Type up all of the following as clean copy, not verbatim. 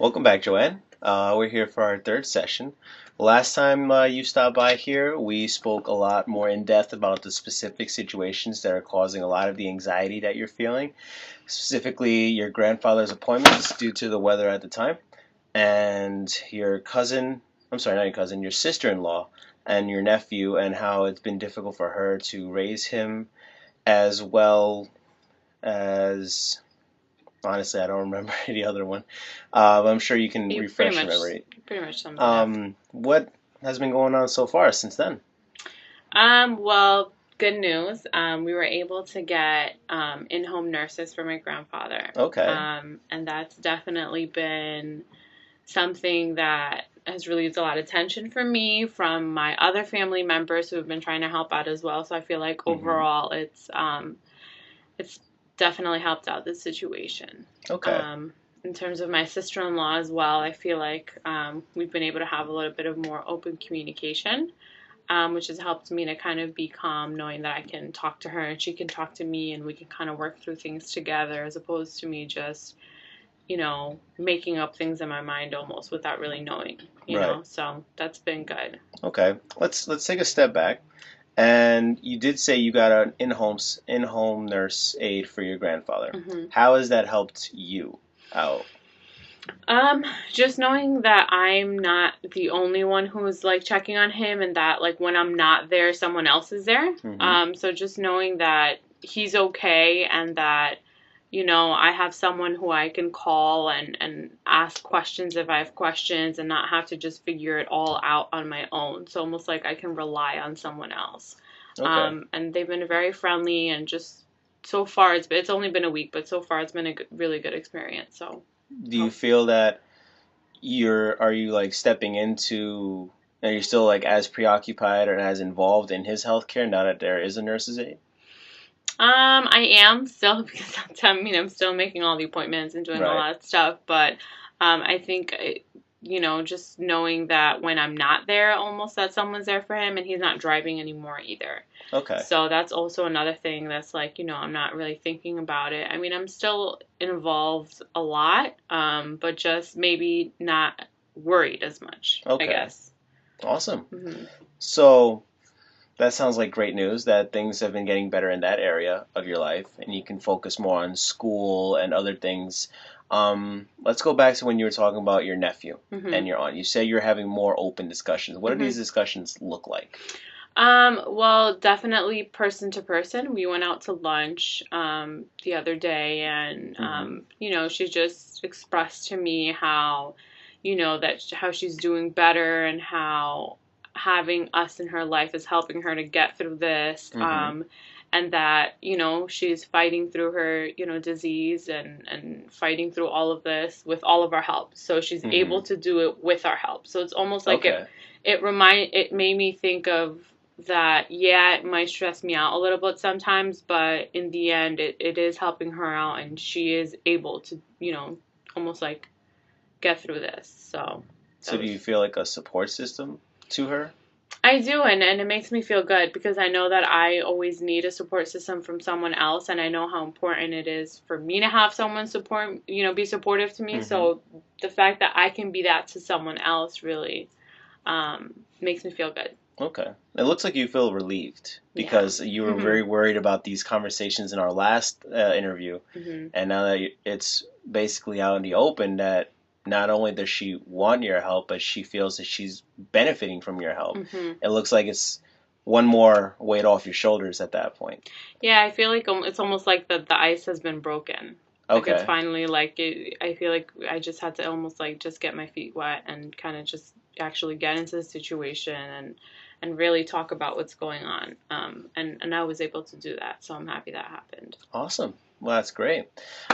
Welcome back, Joanne. We're here for our third session. Last time you stopped by here, we spoke a lot more in depth about the specific situations that are causing a lot of the anxiety that you're feeling, specifically your grandfather's appointments due to the weather at the time, and your cousin, I'm sorry, not your cousin, your sister in law, and your nephew, and how it's been difficult for her to raise him, as well as honestly, I don't remember the other one. But I'm sure you can You pretty refresh your much memory. pretty much summed it up. What has been going on so far since then? Well, good news. We were able to get in-home nurses for my grandfather. Okay. And that's definitely been something that has relieved a lot of tension for me from my other family members who have been trying to help out as well. So I feel like Hmm. overall it's definitely helped out the situation. Okay. Um, in terms of my sister-in-law as well, I feel like we've been able to have a little bit of more open communication, which has helped me to kind of be calm, knowing that I can talk to her and she can talk to me, and we can kind of work through things together, as opposed to me just, making up things in my mind almost without really knowing, Right. So that's been good. Okay. Let's take a step back. And you did say you got an in-home nurse aide for your grandfather. hmm How has that helped you out? Um, just knowing that I'm not the only one who's like checking on him, and that like when I'm not there, someone else is there. Hmm. So just knowing that he's okay, and that I have someone who I can call and ask questions if I have questions, and not have to just figure it all out on my own. So almost like I can rely on someone else. Okay. And they've been very friendly, and just so far it's only been a week, but so far it's been a really good experience. So. Do you feel that are you like stepping into are you still like as preoccupied or as involved in his healthcare now that there is a nurse's aide? I am still because I'm still making all the appointments and doing all Right. that stuff, but I think just knowing that when I'm not there, almost that someone's there for him, and he's not driving anymore either. Okay. So that's also another thing that's like, I'm not really thinking about it. I mean, I'm still involved a lot, but just maybe not worried as much, I Okay. guess. Awesome. hmm So that sounds like great news that things have been getting better in that area of your life and you can focus more on school and other things. Let's go back to when you were talking about your nephew hmm and your aunt. You say you're having more open discussions. What do these hmm discussions look like? Well, definitely person to person. We went out to lunch the other day, and Hmm. she just expressed to me how, how she's doing better, and how having us in her life is helping her to get through this. Hmm. And that, she's fighting through her, disease, and fighting through all of this with all of our help. So she's able Hmm. to do it with our help. So it's almost like Okay. it made me think of that. Yeah, it might stress me out a little bit sometimes, but in the end it is helping her out, and she is able to, almost like get through this. So So that do you was feel like a support system to her? I do, and it makes me feel good because I know that I always need a support system from someone else, and I know how important it is for me to have someone support, be supportive to me. Hmm. So the fact that I can be that to someone else really makes me feel good. Okay. It looks like you feel relieved Yeah. because you were very worried about these conversations in our last interview, hmm and now that it's basically out in the open that not only does she want your help, but she feels that she's benefiting from your help. hmm It looks like it's one more weight off your shoulders at that point. Yeah, I feel like it's almost like the ice has been broken. Like it's Okay. finally like I feel like I just had to almost like just get my feet wet and kind of just actually get into the situation and really talk about what's going on. And I was able to do that, so I'm happy that happened. Awesome. Well, that's great.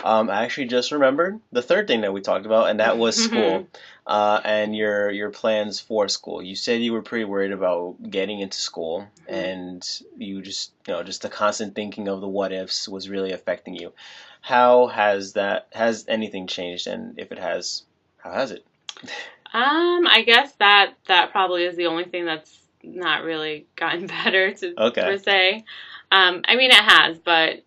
I actually just remembered the third thing that we talked about, and that was school, and your plans for school. You said you were pretty worried about getting into school, and you just the constant thinking of the what ifs was really affecting you. How has anything changed, and if it has, how has it? I guess that probably is the only thing that's not really gotten better to per Okay. se. I mean, it has, but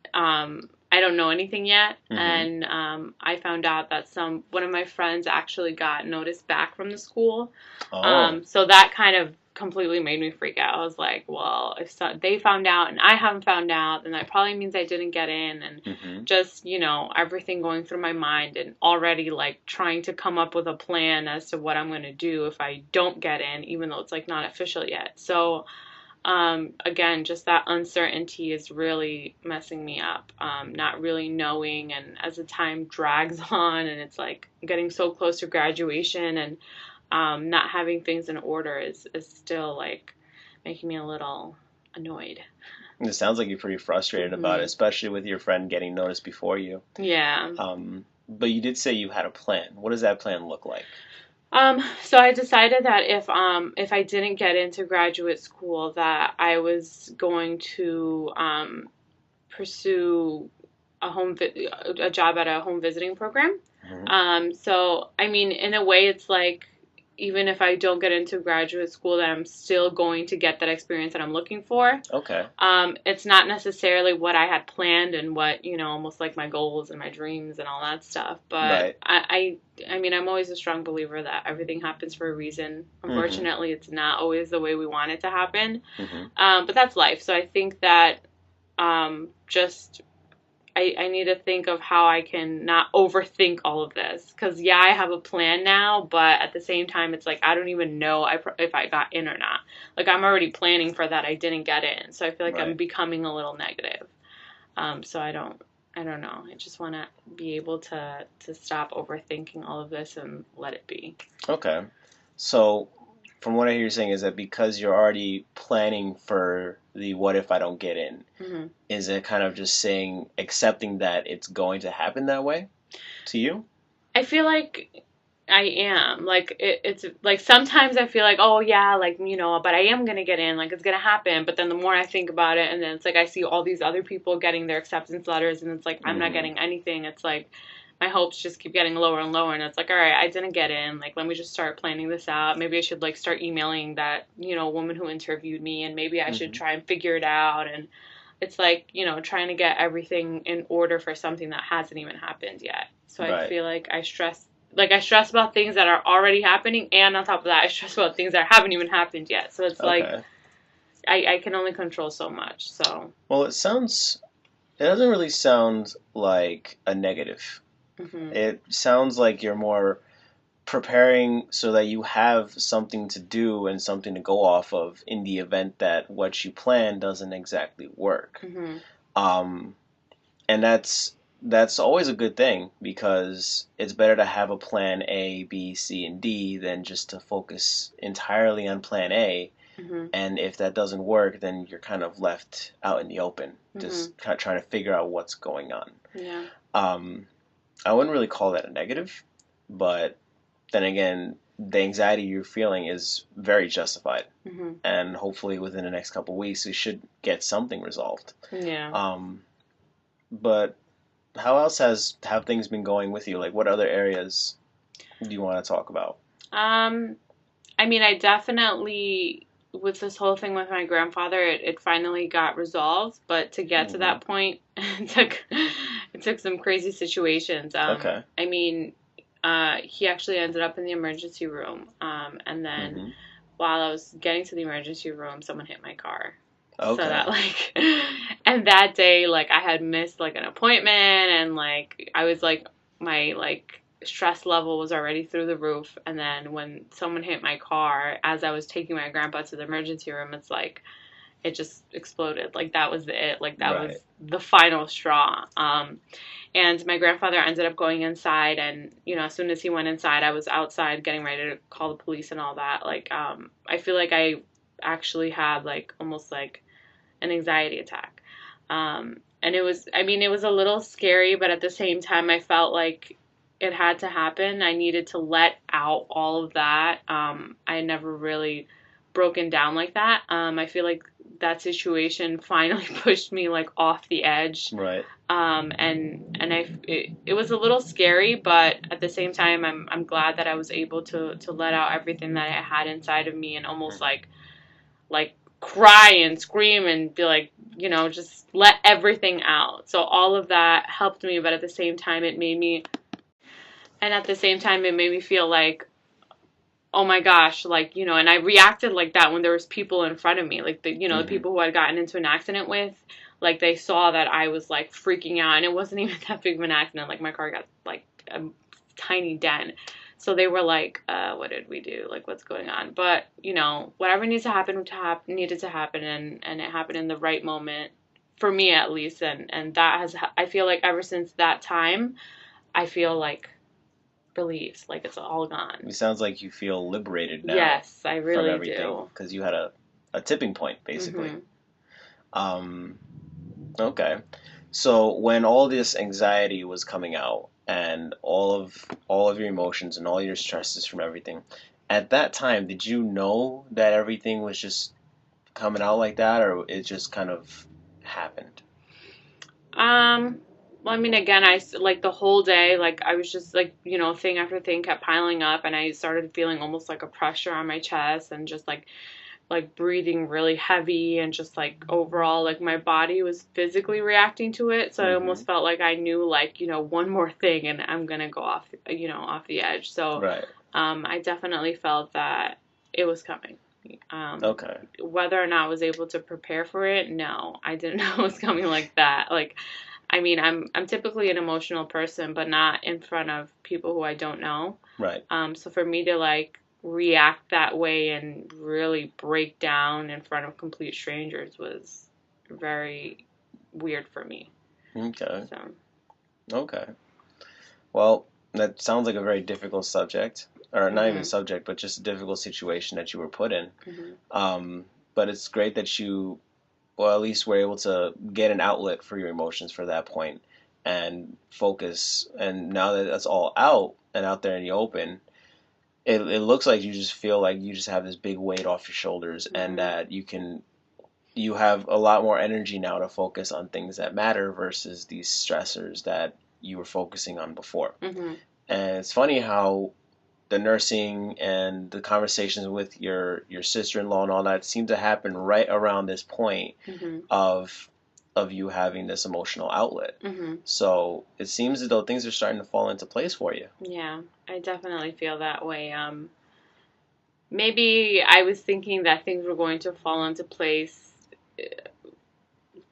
I don't know anything yet. Mm-hmm. And I found out that one of my friends actually got notice back from the school. Oh. So that kind of completely made me freak out. I was like, well, if they found out and I haven't found out, then that probably means I didn't get in. And Mm-hmm. just, everything going through my mind and already like trying to come up with a plan as to what I'm going to do if I don't get in, even though it's like not official yet. So, again, just that uncertainty is really messing me up. Not really knowing, and as the time drags on, and it's like getting so close to graduation, and not having things in order is still like making me a little annoyed. It sounds like you're pretty frustrated about it, especially with your friend getting noticed before you. Yeah. But you did say you had a plan. What does that plan look like? So I decided that if I didn't get into graduate school, that I was going to pursue a job at a home visiting program. Mm-hmm. So I mean, in a way, it's like even if I don't get into graduate school, that I'm still going to get that experience that I'm looking for. Okay. It's not necessarily what I had planned and what, almost like my goals and my dreams and all that stuff. But Right. I mean, I'm always a strong believer that everything happens for a reason. Mm-hmm. Unfortunately, it's not always the way we want it to happen. Mm-hmm. But that's life. So I think that just I need to think of how I can not overthink all of this. Because, yeah, I have a plan now, but at the same time, it's like I don't even know if I got in or not. Like, I'm already planning for that I didn't get in. So I feel like I'm Right. becoming a little negative. So I don't know. I just want to be able to stop overthinking all of this and let it be. Okay. So, from what I hear you saying is that because you're already planning for the what if I don't get in, Mm-hmm. is it kind of just saying, accepting that it's going to happen that way to you? I feel like I am. Like, it's like sometimes I feel like, oh, yeah, like, but I am going to get in. Like, it's going to happen. But then the more I think about it, and then it's like I see all these other people getting their acceptance letters, and it's like I'm not getting anything. It's like my hopes just keep getting lower and lower. And it's like, all right, I didn't get in. Like, let me just start planning this out. Maybe I should, like, start emailing that, woman who interviewed me, and maybe I should try and figure it out. And it's like, trying to get everything in order for something that hasn't even happened yet. So I Right. feel like I stress about things that are already happening, and on top of that, I stress about things that haven't even happened yet. So it's like Okay. I can only control so much. So Well, it doesn't really sound like a negative. mhm. It sounds like you're more preparing so that you have something to do and something to go off of in the event that what you plan doesn't exactly work. Mhm. Um, and that's always a good thing because it's better to have a plan A, B, C, and D than just to focus entirely on plan A. Mhm. And if that doesn't work, then you're kind of left out in the open, just kind of trying to figure out what's going on. Yeah. I wouldn't really call that a negative, but then again, the anxiety you're feeling is very justified, and hopefully within the next couple of weeks, we should get something resolved. Yeah. But how else have things been going with you? Like, what other areas do you want to talk about? I mean, I definitely, with this whole thing with my grandfather, it finally got resolved. But to get to that point, it took some crazy situations. Okay. I mean, he actually ended up in the emergency room. And then while I was getting to the emergency room, someone hit my car. Okay. So that like, and that day, like I had missed like an appointment, and like I was like my like stress level was already through the roof. And then when someone hit my car as I was taking my grandpa to the emergency room, it's like it just exploded. Like that was it. Like that was the final straw. And my grandfather ended up going inside, and as soon as he went inside, I was outside getting ready to call the police and all that. Like I feel like I actually had like almost like an anxiety attack. And it was a little scary, but at the same time, I felt like it had to happen. I needed to let out all of that. I had never really broken down like that. I feel like that situation finally pushed me like off the edge. Right. It was a little scary, but at the same time, I'm glad that I was able to let out everything that I had inside of me, and almost like cry and scream and be like, just let everything out. So all of that helped me, but at the same time, it made me feel like, oh my gosh, like, and I reacted like that when there was people in front of me, like the people who I'd gotten into an accident with, like they saw that I was like freaking out, and it wasn't even that big of an accident. Like my car got like a tiny dent. So they were like, what did we do? Like, what's going on? But, whatever needs to happen needed to happen, and it happened in the right moment, for me at least. And I feel like ever since that time, I feel like relieved, like it's all gone. It sounds like you feel liberated now. Yes, I from really everything do. because you had a tipping point, basically. Um, okay. So when all this anxiety was coming out and all of your emotions and all your stresses from everything, at that time, did you know that everything was just coming out like that, or it just kind of happened? Well, I mean, again, like the whole day, like I was just like, thing after thing kept piling up, and I started feeling almost like a pressure on my chest, and just like breathing really heavy, and just like overall like my body was physically reacting to it. So I Mm-hmm. almost felt like I knew, like, one more thing and I'm gonna go off, off the edge. So Right. I definitely felt that it was coming. um Okay. Whether or not I was able to prepare for it, no, I didn't know it was coming like that. Like, I mean, I'm typically an emotional person, but not in front of people who I don't know. Right. So for me to like react that way and really break down in front of complete strangers was very weird for me. Okay. So Okay. Well, that sounds like a very difficult subject, or not even mhm, subject, but just a difficult situation that you were put in. mhm, But it's great that you, well, at least were able to get an outlet for your emotions for that point and focus. And now that that's all out and out there in the open, it looks like you just feel like you just have this big weight off your shoulders, and mhm, that you have a lot more energy now to focus on things that matter versus these stressors that you were focusing on before. mhm, And it's funny how the nursing and the conversations with your sister-in-law and all that seem to happen right around this point mhm, of you having this emotional outlet. mhm. So it seems as though things are starting to fall into place for you. Yeah, I definitely feel that way. Maybe I was thinking that things were going to fall into place,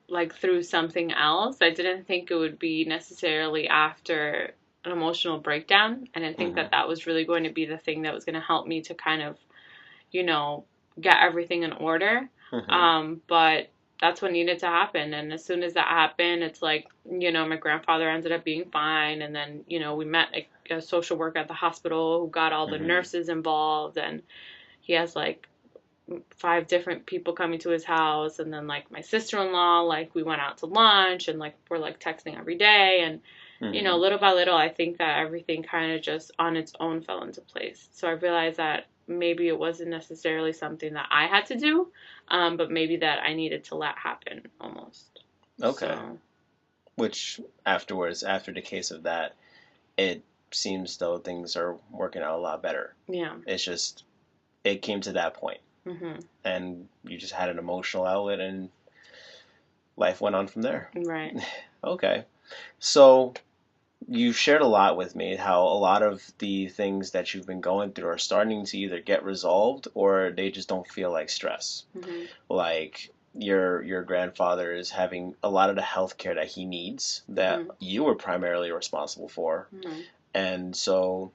like through something else. I didn't think it would be necessarily after an emotional breakdown. I didn't think Hmm. that that was really going to be the thing that was going to help me to kind of, you know, get everything in order. Hmm. But that's what needed to happen. And as soon as that happened, it's like, my grandfather ended up being fine. And then, we met a social worker at the hospital who got all the Hmm. nurses involved. And he has like 5 different people coming to his house, and then like my sister-in-law, like we went out to lunch, and like we're like texting every day. And Hmm. little by little, I think that everything kind of just on its own fell into place. So I realized that maybe it wasn't necessarily something that I had to do, but maybe that I needed to let happen almost. Okay. So Which afterwards, after the case of that, it seems though things are working out a lot better. yeah. It's just it came to that point, Mhm. and you just had an emotional outlet, and life went on from there. Right. Okay. So you shared a lot with me how a lot of the things that you've been going through are starting to either get resolved or they just don't feel like stress. Mhm. Like your grandfather is having a lot of the health care that he needs that Mhm. you were primarily responsible for. Mhm. And so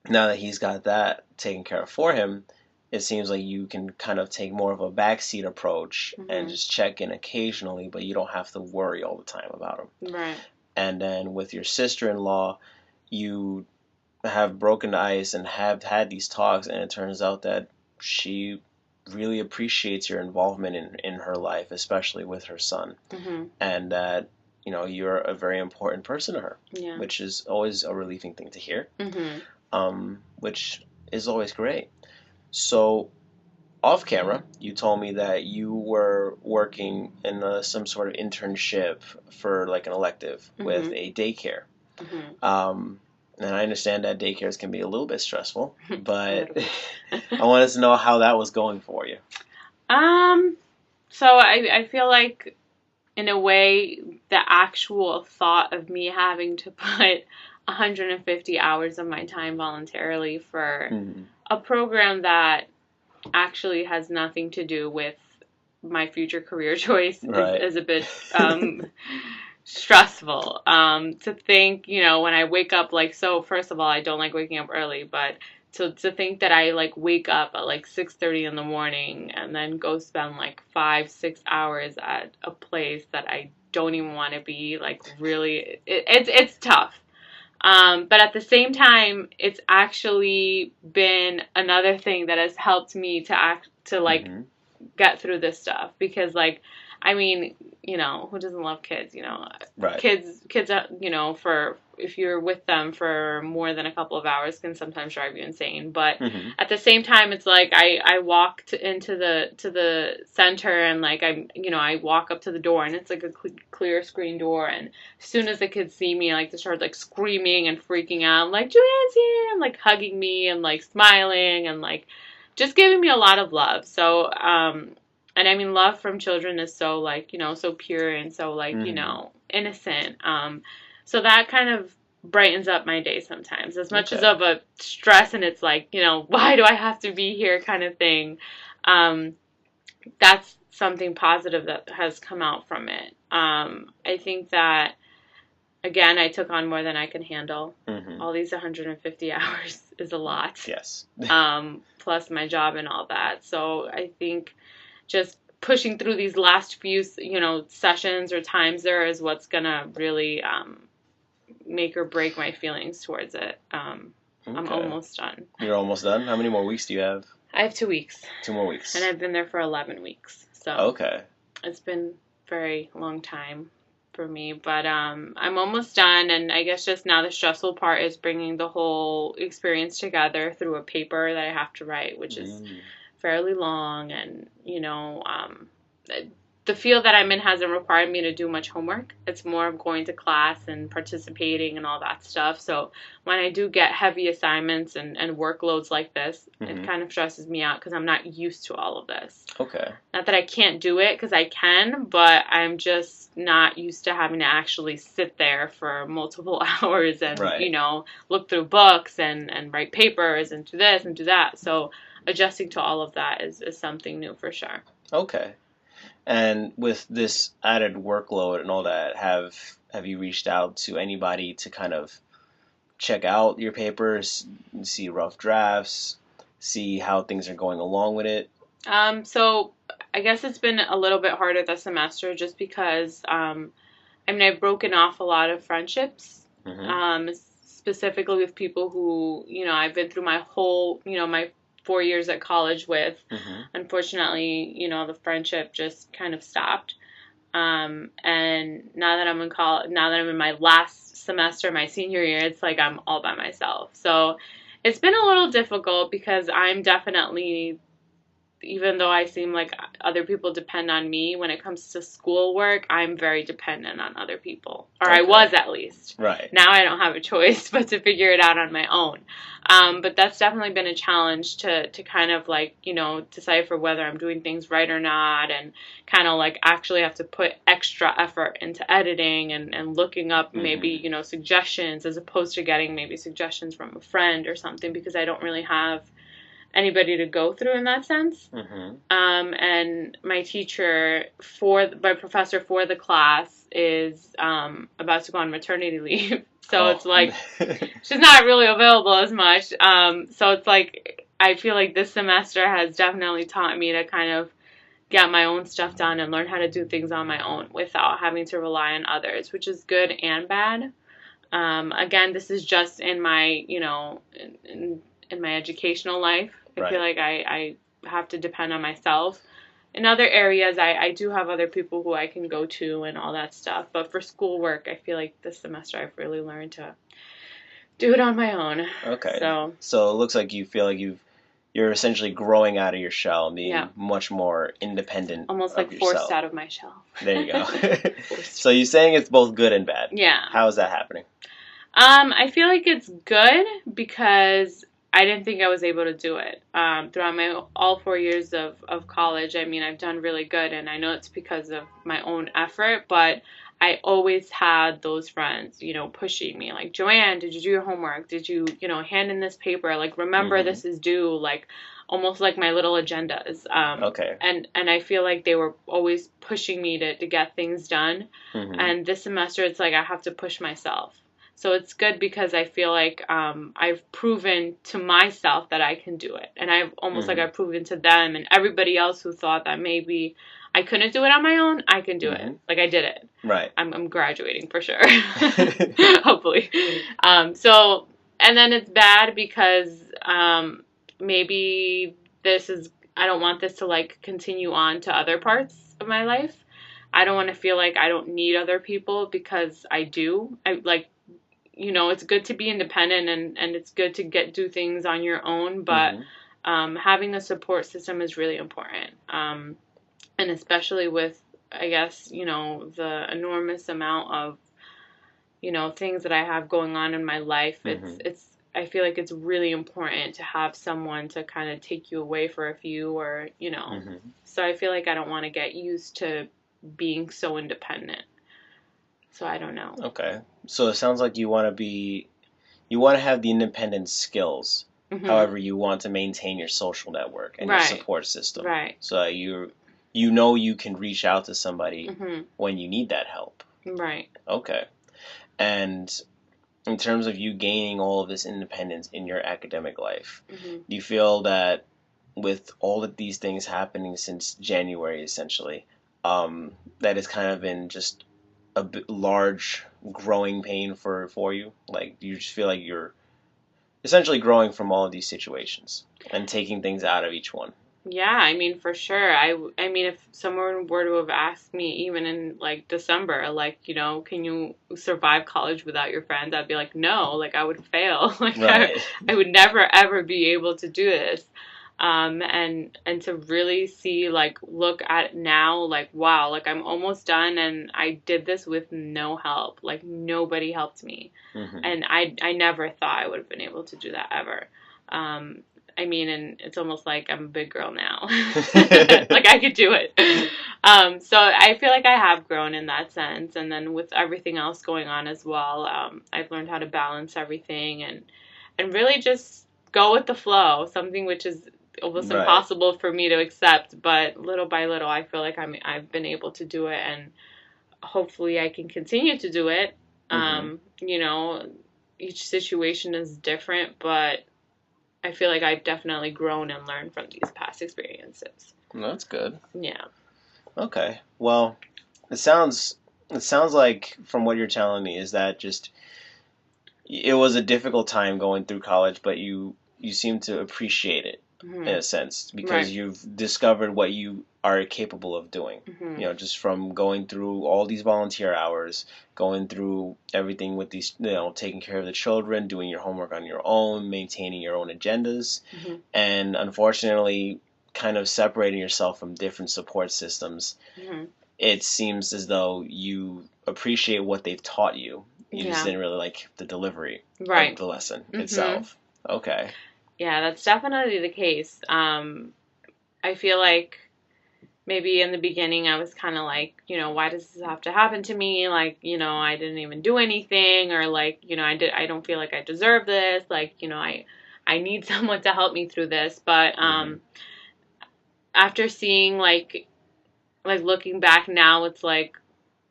now that he's got that taken care of for him, it seems like you can kind of take more of a backseat approach and Mhm. just check in occasionally, but you don't have to worry all the time about him. Right. And then with your sister-in-law, you have broken the ice and have had these talks, and it turns out that she really appreciates your involvement in her life, especially with her son, Mhm. and that you're a very important person to her, Yeah. which is always a relieving thing to hear, Mhm. which is always great. So off camera, you told me that you were working in some sort of internship for like an elective with Mhm. a daycare. Mhm. Um, and I understand that daycares can be a little bit stressful, A but little bit. I wanted to know how that was going for you. So I feel like, in a way, the actual thought of me having to put 150 hours of my time voluntarily for Mm-hmm. a program that actually has nothing to do with my future career choice Right. is a bit stressful. To think, when I wake up, like, so first of all, I don't like waking up early, but to think that I like wake up at like 6:30 in the morning and then go spend like 5-6 hours at a place that I don't even want to be, like, really, it's tough. But at the same time, it's actually been another thing that has helped me to like Mm-hmm. get through this stuff, because, like, I mean, who doesn't love kids? Right. Kids, for if you're with them for more than a couple of hours, can sometimes drive you insane. But Mm-hmm. at the same time, it's like I walk into the center, and like I walk up to the door, and it's like a clear screen door, and as soon as the kids see me, like, they start like screaming and freaking out, like, Joanne's here, and like hugging me and like smiling and like just giving me a lot of love. So, and I mean, love from children is so, like, so pure and so, like, Mm-hmm. innocent. So that kind of brightens up my day sometimes, as much as Okay. of a stress, and it's like, why do I have to be here kind of thing. Um, that's something positive that has come out from it. I think that, again, I took on more than I can handle. Mm-hmm. All these 150 hours is a lot, Yes. plus my job and all that. So I think just pushing through these last few, sessions or times there is what's gonna really make or break my feelings towards it. I'm Okay. almost done. You're almost done. How many more weeks do you have? I have 2 weeks, 2 more weeks. and I've been there for 11 weeks. So Okay. it's been a very long time for me, but I'm almost done, and I guess just now the stressful part is bringing the whole experience together through a paper that I have to write, which is Mm. fairly long, and the field that I'm in hasn't required me to do much homework. It's more of going to class and participating and all that stuff. So when I do get heavy assignments and workloads like this, Mm-hmm. it kind of stresses me out because I'm not used to all of this. Okay. Not that I can't do it, because I can, but I'm just not used to having to actually sit there for multiple hours and, Right. Look through books and write papers and do this and do that. So adjusting to all of that is something new for sure. Okay. And with this added workload and all that, have you reached out to anybody to kind of check out your papers, see rough drafts, see how things are going along with it? So I guess it's been a little bit harder this semester, just because, I've broken off a lot of friendships, Mm-hmm. specifically with people who, I've been through my whole, my 4 years at college with. Mm-hmm. Unfortunately, the friendship just kind of stopped. And now that I'm in college, now that I'm in my last semester, my senior year, it's like I'm all by myself. So it's been a little difficult, because I'm definitely, even though I seem like other people depend on me when it comes to schoolwork, I'm very dependent on other people. Or I Okay. was, at least. Right. Now I don't have a choice but to figure it out on my own. But that's definitely been a challenge to kind of, like, decipher whether I'm doing things right or not, and kind of like actually have to put extra effort into editing and looking up maybe, Mm-hmm. suggestions, as opposed to getting maybe suggestions from a friend or something, because I don't really have anybody to go through in that sense. Mm-hmm. And my professor for the class is about to go on maternity leave. So it's like she's not really available as much. So it's like I feel like this semester has definitely taught me to kind of get my own stuff done and learn how to do things on my own without having to rely on others, which is good and bad. Again, this is just in my, in my educational life. I feel Right. like I have to depend on myself. In other areas, I do have other people who I can go to and all that stuff. But for schoolwork, I feel like this semester I've really learned to do it on my own. Okay. So it looks like you feel like you're essentially growing out of your shell and being yeah, much more independent almost of like forced yourself. out of my shell. There you go. So you're saying it's both good and bad. Yeah. How is that happening? I feel like it's good because I didn't think I was able to do it. Throughout my all 4 years of college, I mean, I've done really good, and I know it's because of my own effort, but I always had those friends, pushing me, like, Joanne, did you do your homework? Did you, hand in this paper? Like, remember Mm-hmm. this is due, like, almost like my little agendas. Okay. And I feel like they were always pushing me to get things done. Mm-hmm. And this semester, it's like I have to push myself. So it's good because I feel like I've proven to myself that I can do it. And I've proven to them and everybody else who thought that maybe I couldn't do it on my own, I can do Mm-hmm. it. Like, I did it. Right. I'm graduating for sure. Hopefully. So, and then it's bad because maybe I don't want this to like continue on to other parts of my life. I don't want to feel like I don't need other people because I do. I like, it's good to be independent and it's good to do things on your own, but Mm-hmm. having a support system is really important. And especially with, I guess, the enormous amount of, things that I have going on in my life, Mm-hmm. I feel like it's really important to have someone to kind of take you away for a few or. Mm-hmm. So I feel like I don't want to get used to being so independent. So I don't know. Okay. So it sounds like you want to have the independent skills. Mhm. However, you want to maintain your social network and your Right. support system. Right. So that you know you can reach out to somebody Mhm. when you need that help. Right. Okay. And in terms of you gaining all of this independence in your academic life, Mhm. do you feel that with all of these things happening since January, essentially, that it's kind of been just a large growing pain for you? Like, do you just feel like you're essentially growing from all of these situations and taking things out of each one? Yeah, I mean, for sure. I mean, if someone were to have asked me even in like December, like, can you survive college without your friends? I'd be like, no, like I would fail. Like Right. I would never ever be able to do this. And to really see, like, look at it now, like, wow, like I'm almost done and I did this with no help. Like nobody helped me. Hmm. And I never thought I would have been able to do that ever. Um, I mean, and it's almost like I'm a big girl now. Like I could do it. So I feel like I have grown in that sense. And then with everything else going on as well, I've learned how to balance everything and really just go with the flow. Something which is almost Right. impossible for me to accept, but little by little, I feel like I've been able to do it, and hopefully, I can continue to do it. Hmm. You know, each situation is different, but I feel like I've definitely grown and learned from these past experiences. That's good. Yeah. Okay. Well, it sounds it sounds like from what you're telling me is that just it was a difficult time going through college, but you seem to appreciate it in Hmm. a sense because Right. you've discovered what you are capable of doing. Hmm. Just from going through all these volunteer hours, going through everything with these, taking care of the children, doing your homework on your own, maintaining your own agendas, Hmm. and unfortunately, kind of separating yourself from different support systems. Hmm. It seems as though you appreciate what they've taught you. You just Yeah. didn't really like the delivery of Right. the lesson Hmm. itself. Okay. Yeah, that's definitely the case. I feel like maybe in the beginning I was kind of like, why does this have to happen to me? Like, I didn't even do anything, or like, I don't feel like I deserve this. Like, I need someone to help me through this. But Hmm. after seeing like looking back now, it's like,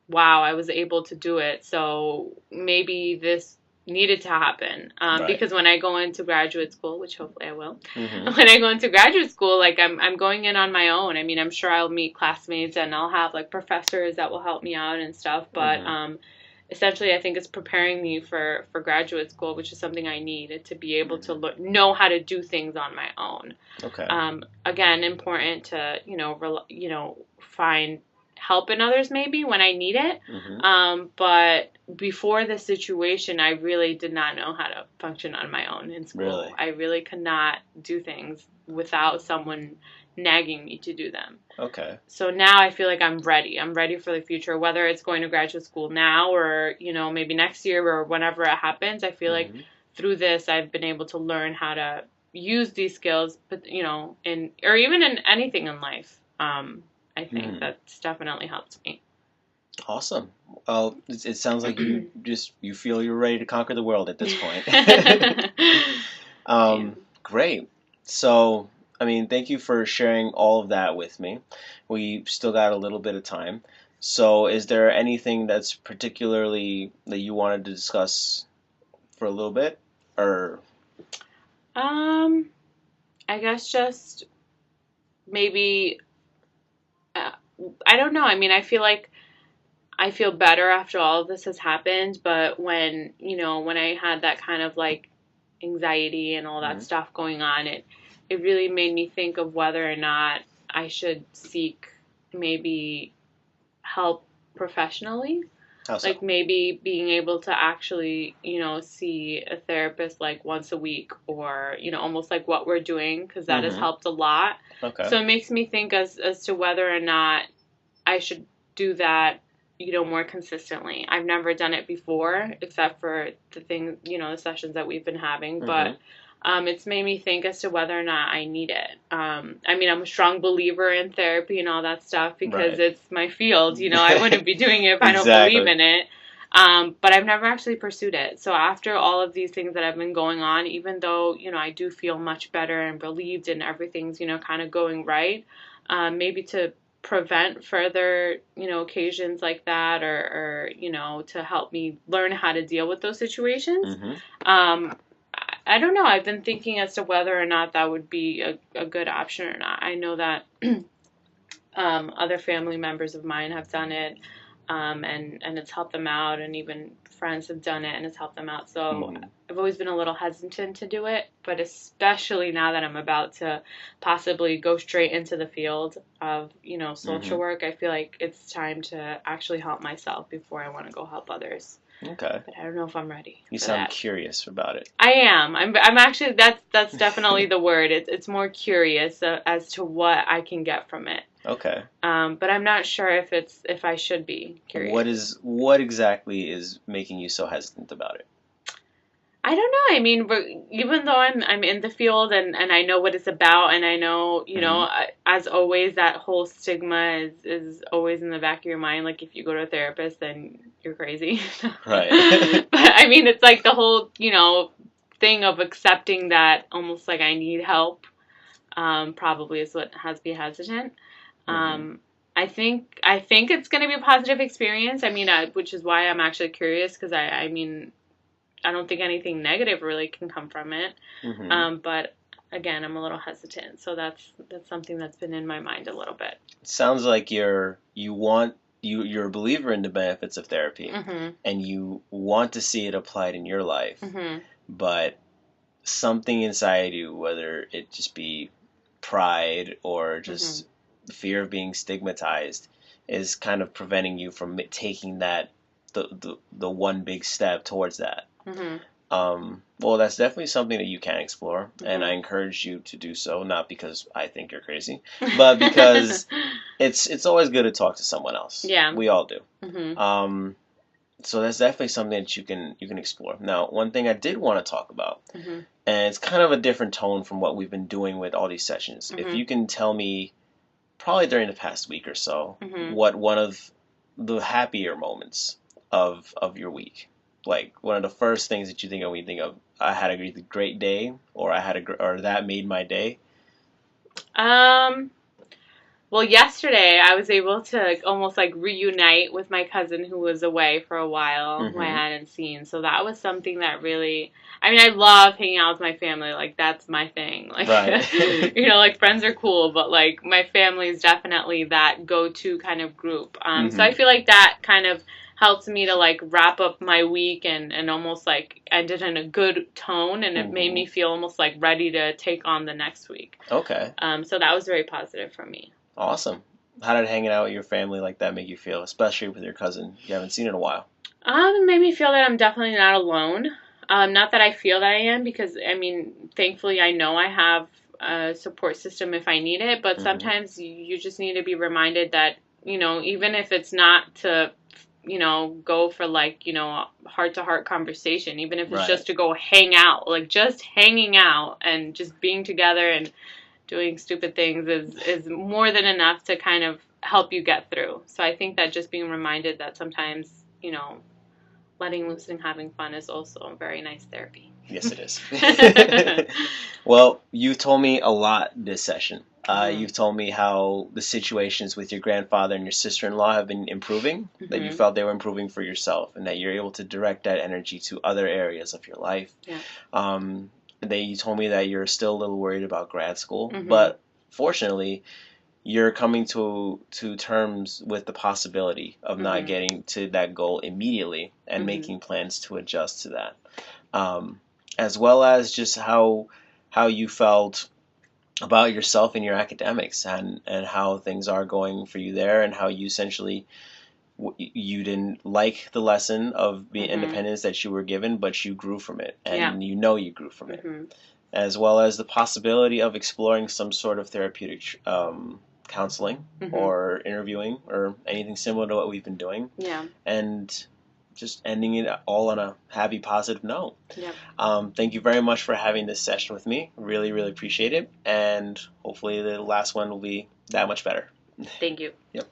wow, I was able to do it. So maybe this needed to happen. Right. Because when I go into graduate school, which hopefully I will, Hmm. when I go into graduate school, like I'm going in on my own. I mean, I'm sure I'll meet classmates and I'll have like professors that will help me out and stuff. But Hmm. essentially, I think it's preparing me for graduate school, which is something I need to be able to Hmm. know how to do things on my own. Okay. Again, important to find help in others maybe when I need it. Hmm. But before the situation, I really did not know how to function on my own in school. Really. I really could not do things without someone nagging me to do them. Okay. So now I feel like I'm ready. I'm ready for the future, whether it's going to graduate school now or, maybe next year or whenever it happens. I feel like Hmm. through this, I've been able to learn how to use these skills, but or even in anything in life. I think that's definitely helped me. Awesome. Well, it sounds like you feel you're ready to conquer the world at this point. Yeah. Great. So, I mean, thank you for sharing all of that with me. We still got a little bit of time. So, is there anything that's particularly that you wanted to discuss for a little bit, or? I guess just maybe I don't know. I mean, I feel like I feel better after all of this has happened, but when I had that kind of like anxiety and all that stuff going on, it really made me think of whether or not I should seek maybe help professionally. How so? Like maybe being able to actually, see a therapist like once a week or, almost like what we're doing because that has helped a lot. Okay. So it makes me think as to whether or not I should do that, more consistently. I've never done it before except for the thing, the sessions that we've been having, but it's made me think as to whether or not I need it. I mean, I'm a strong believer in therapy and all that stuff because it's my field. I wouldn't be doing it if I don't believe in it. But I've never actually pursued it. So after all of these things that have been going on, even though, I do feel much better and relieved and everything's, kind of going right, maybe to prevent further, occasions like that or to help me learn how to deal with those situations. I don't know. I've been thinking as to whether or not that would be a good option or not. I know that other family members of mine have done it, and it's helped them out, and even friends have done it, and it's helped them out. So I've always been a little hesitant to do it, but especially now that I'm about to possibly go straight into the field of, social work, I feel like it's time to actually help myself before I want to go help others. Okay. But I don't know if I'm ready. You sound curious about it. I am. I'm actually that's definitely the word. It's more curious as to what I can get from it. Okay. But I'm not sure if I should be curious. What exactly is making you so hesitant about it? I don't know. I mean, even though I'm in the field and I know what it's about, and I know, as always, that whole stigma is always in the back of your mind. Like, if you go to a therapist, then you're crazy. Right. But, I mean, it's like the whole, thing of accepting that almost like I need help probably is what has me hesitant. I think it's going to be a positive experience. I mean, which is why I'm actually curious because I mean, I don't think anything negative really can come from it. But again, I'm a little hesitant. So that's something that's been in my mind a little bit. It sounds like you're a believer in the benefits of therapy, and you want to see it applied in your life, but something inside you, whether it just be pride or just fear of being stigmatized, is kind of preventing you from taking that the one big step towards that. Well, that's definitely something that you can explore, and I encourage you to do so. Not because I think you're crazy, but because it's always good to talk to someone else. Yeah, we all do. So that's definitely something that you can explore. Now, one thing I did want to talk about, and it's kind of a different tone from what we've been doing with all these sessions. If you can tell me, probably during the past week or so, what one of the happier moments of your week, like one of the first things that you think of when you think of, I had a great day, or or that made my day. Well, yesterday I was able to almost like reunite with my cousin who was away for a while, who I hadn't seen. So that was something that really, I mean, I love hanging out with my family. Like, that's my thing. Like, Right. like friends are cool, but like my family is definitely that go-to kind of group. So I feel like that kind of helped me to like wrap up my week and almost like ended in a good tone, and it made me feel almost like ready to take on the next week. Okay. So that was very positive for me. Awesome. How did hanging out with your family like that make you feel, especially with your cousin you haven't seen in a while? It made me feel that I'm definitely not alone. Not that I feel that I am, because, I mean, thankfully I know I have a support system if I need it, but sometimes you just need to be reminded that, even if it's not to, go for like, heart to heart conversation, even if it's Right. just to go hang out, like just hanging out and just being together and doing stupid things is more than enough to kind of help you get through. So I think that just being reminded that sometimes, letting loose and having fun is also a very nice therapy. Yes, it is. Well, you've told me a lot this session. You've told me how the situations with your grandfather and your sister-in-law have been improving, that you felt they were improving for yourself, and that you're able to direct that energy to other areas of your life. Yeah. You told me that you're still a little worried about grad school, but fortunately, you're coming to terms with the possibility of not getting to that goal immediately and making plans to adjust to that. As well as just how you felt about yourself and your academics, and how things are going for you there, and how you essentially you didn't like the lesson of being independence that you were given, but you grew from it, and you grew from it, as well as the possibility of exploring some sort of therapeutic counseling or interviewing or anything similar to what we've been doing. Yeah. And just ending it all on a happy, positive note. Yep. Thank you very much for having this session with me. Really, really appreciate it. And hopefully the last one will be that much better. Thank you. Yep.